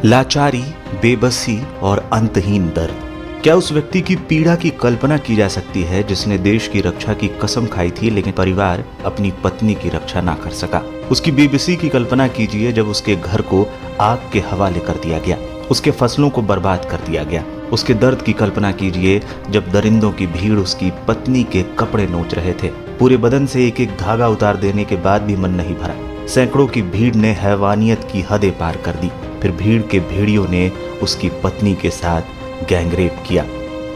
लाचारी, बेबसी और अंतहीन दर्द। क्या उस व्यक्ति की पीड़ा की कल्पना की जा सकती है जिसने देश की रक्षा की कसम खाई थी लेकिन परिवार अपनी पत्नी की रक्षा ना कर सका। उसकी बेबसी की कल्पना कीजिए जब उसके घर को आग के हवाले कर दिया गया, उसके फसलों को बर्बाद कर दिया गया। उसके दर्द की कल्पना कीजिए जब दरिंदों की भीड़ उसकी पत्नी के कपड़े नोच रहे थे। पूरे बदन से एक एक धागा उतार देने के बाद भी मन नहीं भरा। सैकड़ों की भीड़ ने हैवानियत की हदें पार कर दी। फिर भीड़ के भेड़ियों ने उसकी पत्नी के साथ गैंगरेप किया।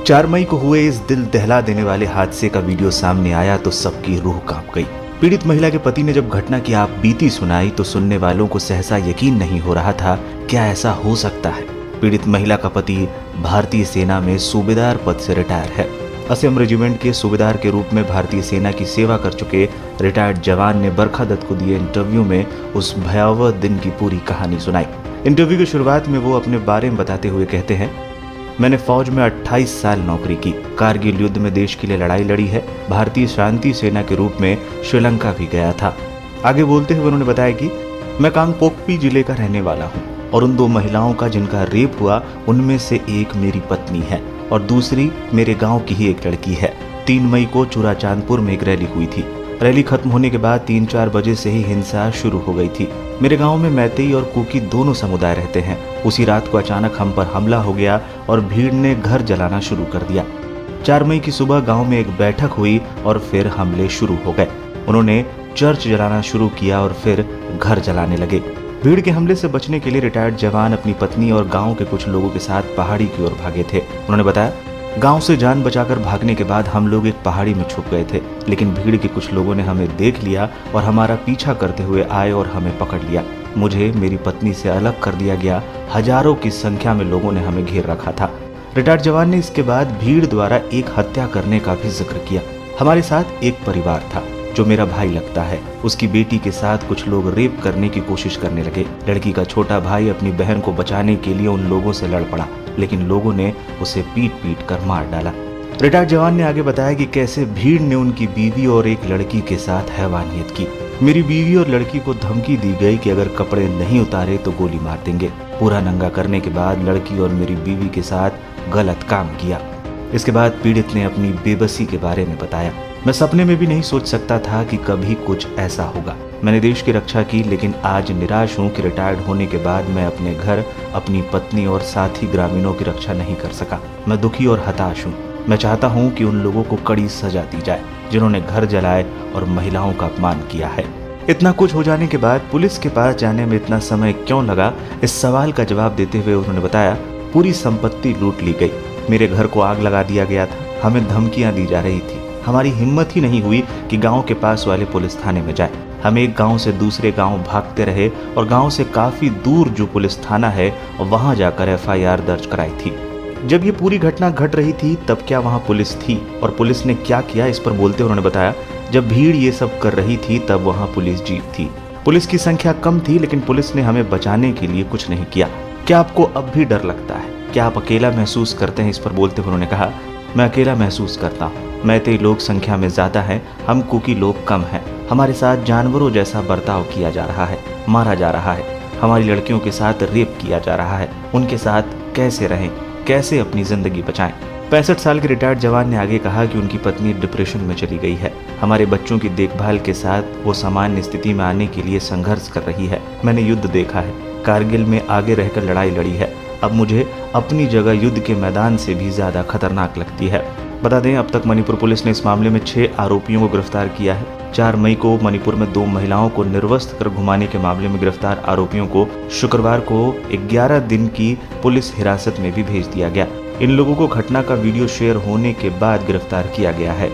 4 मई को हुए इस दिल दहला देने वाले हादसे का वीडियो सामने आया तो सबकी रूह कांप गई। पीड़ित महिला के पति ने जब घटना की आप बीती सुनाई तो सुनने वालों को सहसा यकीन नहीं हो रहा था, क्या ऐसा हो सकता है। पीड़ित महिला का पति भारतीय सेना में सूबेदार पद से रिटायर है। असम रेजिमेंट के सूबेदार के रूप में भारतीय सेना की सेवा कर चुके रिटायर्ड जवान ने बरखा दत्त को दिए इंटरव्यू में उस भयावह दिन की पूरी कहानी सुनाई। इंटरव्यू की शुरुआत में वो अपने बारे में बताते हुए कहते हैं, मैंने फौज में 28 साल नौकरी की, कारगिल युद्ध में देश के लिए लड़ाई लड़ी है, भारतीय शांति सेना के रूप में श्रीलंका भी गया था। आगे बोलते हुए उन्होंने बताया कि मैं कांगपोकपी जिले का रहने वाला हूँ और उन 2 महिलाओं का जिनका रेप हुआ उनमें से एक मेरी पत्नी है और दूसरी मेरे गांव की ही एक लड़की है। 3 मई को चूराचांदपुर में एक रैली हुई थी। रैली खत्म होने के बाद 3-4 बजे से ही हिंसा शुरू हो गई थी। मेरे गांव में मैतेई और कुकी दोनों समुदाय रहते हैं। उसी रात को अचानक हम पर हमला हो गया और भीड़ ने घर जलाना शुरू कर दिया। 4 मई की सुबह गांव में एक बैठक हुई और फिर हमले शुरू हो गए। उन्होंने चर्च जलाना शुरू किया और फिर घर जलाने लगे। भीड़ के हमले से बचने के लिए रिटायर्ड जवान अपनी पत्नी और गांव के कुछ लोगों के साथ पहाड़ी की ओर भागे थे। उन्होंने बताया, गांव से जान बचाकर भागने के बाद हम लोग एक पहाड़ी में छुप गए थे, लेकिन भीड़ के कुछ लोगों ने हमें देख लिया और हमारा पीछा करते हुए आए और हमें पकड़ लिया। मुझे मेरी पत्नी से अलग कर दिया गया। हजारों की संख्या में लोगों ने हमें घेर रखा था। रिटायर्ड जवान ने इसके बाद भीड़ द्वारा एक हत्या करने का भी जिक्र किया। हमारे साथ एक परिवार था जो मेरा भाई लगता है, उसकी बेटी के साथ कुछ लोग रेप करने की कोशिश करने लगे। लड़की का छोटा भाई अपनी बहन को बचाने के लिए उन लोगों से लड़ पड़ा, लेकिन लोगों ने उसे पीट कर मार डाला। रिटायर्ड जवान ने आगे बताया कि कैसे भीड़ ने उनकी बीवी और एक लड़की के साथ हैवानियत की। मेरी बीवी और लड़की को धमकी दी गई कि अगर कपड़े नहीं उतारे तो गोली मार देंगे। पूरा नंगा करने के बाद लड़की और मेरी बीवी के साथ गलत काम किया। इसके बाद पीड़ित ने अपनी बेबसी के बारे में बताया, मैं सपने में भी नहीं सोच सकता था कि कभी कुछ ऐसा होगा। मैंने देश की रक्षा की, लेकिन आज निराश हूँ कि रिटायर्ड होने के बाद मैं अपने घर, अपनी पत्नी और साथी ग्रामीणों की रक्षा नहीं कर सका। मैं दुखी और हताश हूँ। मैं चाहता हूँ कि उन लोगों को कड़ी सजा दी जाए जिन्होंने घर जलाए और महिलाओं का अपमान किया है। इतना कुछ हो जाने के बाद पुलिस के पास जाने में इतना समय क्यों लगा, इस सवाल का जवाब देते हुए उन्होंने बताया, पूरी संपत्ति लूट ली गई। मेरे घर को आग लगा दिया गया था। हमें धमकियां दी जा रही थी। हमारी हिम्मत ही नहीं हुई कि गांव के पास वाले पुलिस थाने में जाए। हम एक गांव से दूसरे गांव भागते रहे और गांव से काफी दूर जो पुलिस थाना है वहां जाकर FIR दर्ज कराई थी। जब ये पूरी घटना घट रही थी तब क्या वहां पुलिस थी और पुलिस ने क्या किया, इस पर बोलते उन्होंने बताया, जब भीड़ ये सब कर रही थी तब वहां पुलिस जीप थी। पुलिस की संख्या कम थी, लेकिन पुलिस ने हमें बचाने के लिए कुछ नहीं किया। क्या आपको अब भी डर लगता है? क्या आप अकेला महसूस करते हैं? इस पर बोलते हुए उन्होंने कहा, मैं अकेला महसूस करता हूँ। मैतेई लोग संख्या में ज्यादा हैं, हम कुकी लोग कम हैं। हमारे साथ जानवरों जैसा बर्ताव किया जा रहा है, मारा जा रहा है। हमारी लड़कियों के साथ रेप किया जा रहा है। उनके साथ कैसे रहें, कैसे अपनी जिंदगी बचाएं? 65 साल के रिटायर्ड जवान ने आगे कहा कि उनकी पत्नी डिप्रेशन में चली गई है। हमारे बच्चों की देखभाल के साथ वो सामान्य स्थिति में आने के लिए संघर्ष कर रही है। मैंने युद्ध देखा है, कारगिल में आगे रहकर लड़ाई लड़ी है। अब मुझे अपनी जगह युद्ध के मैदान से भी ज्यादा खतरनाक लगती है। बता दें, अब तक मणिपुर पुलिस ने इस मामले में 6 आरोपियों को गिरफ्तार किया है। 4 मई को मणिपुर में 2 महिलाओं को निर्वस्त्र कर घुमाने के मामले में गिरफ्तार आरोपियों को शुक्रवार को 11 दिन की पुलिस हिरासत में भी भेज दिया गया। इन लोगों को घटना का वीडियो शेयर होने के बाद गिरफ्तार किया गया है।